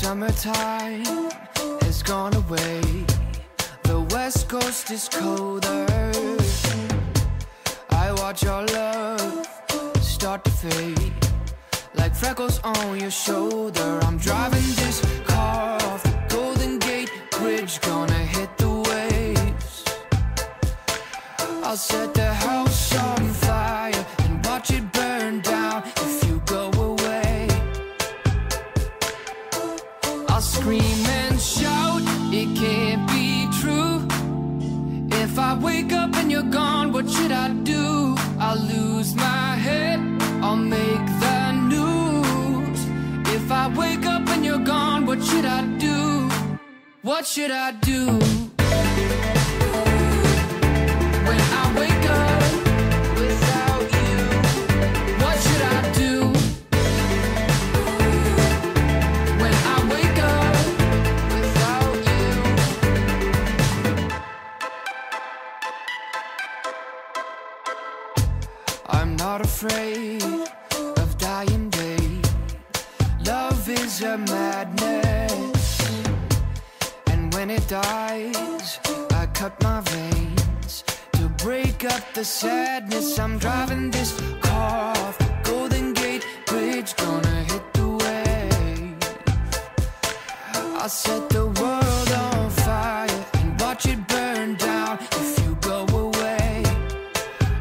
Summertime has gone away. The West Coast is colder. I watch our love start to fade, like freckles on your shoulder. I'm driving this car off the Golden Gate Bridge, gonna hit the waves. I'll set the house on fire and watch it burn down if you go away. I'll scream and shout, it can't be true. If I wake up and you're gone, what should I do? I'll lose my head, I'll make the news. If I wake up and you're gone, what should I do? What should I do? When I wake up without you, what should I do? When I wake up without you. I'm not afraid of dying day. Love is a madness, and when it dies, I cut my veins to break up the sadness. I'm driving this car off the Golden Gate Bridge, gonna hit the wave. I'll set the world on fire and watch it burn down if you go away.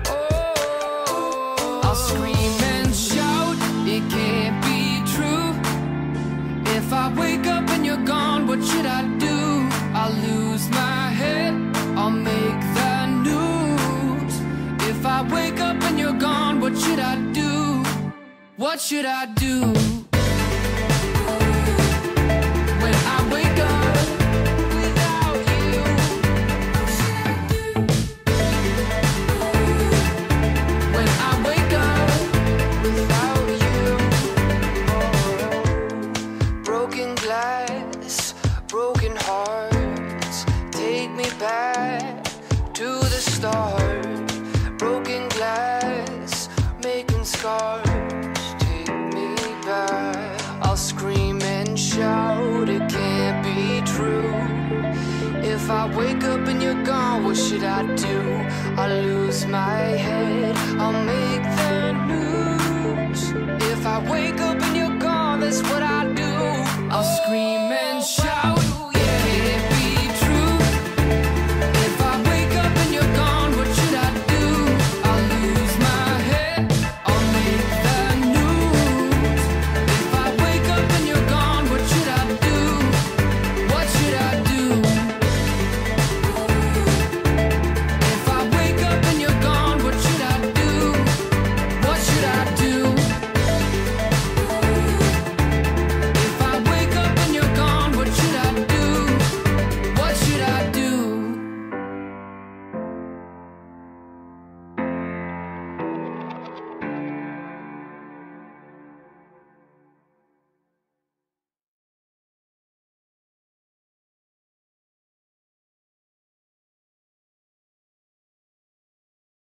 Oh, I'll scream and shout, it can't be true. If I wake up and you're gone, what should I do? I'll lose my head, I'll make the news. If I wake up and you're gone, what should I do? What should I do? When I wake up without you, what should I do? When I wake up without you. Broken glass, broken hearts, take me back to the start. Broken glass, making scars, take me back. I'll scream and shout, it can't be true. If I wake up and you're gone, what should I do? I'll lose my head, I'll make the news. If I wake up and you're gone, that's what I do. I'll scream and shout.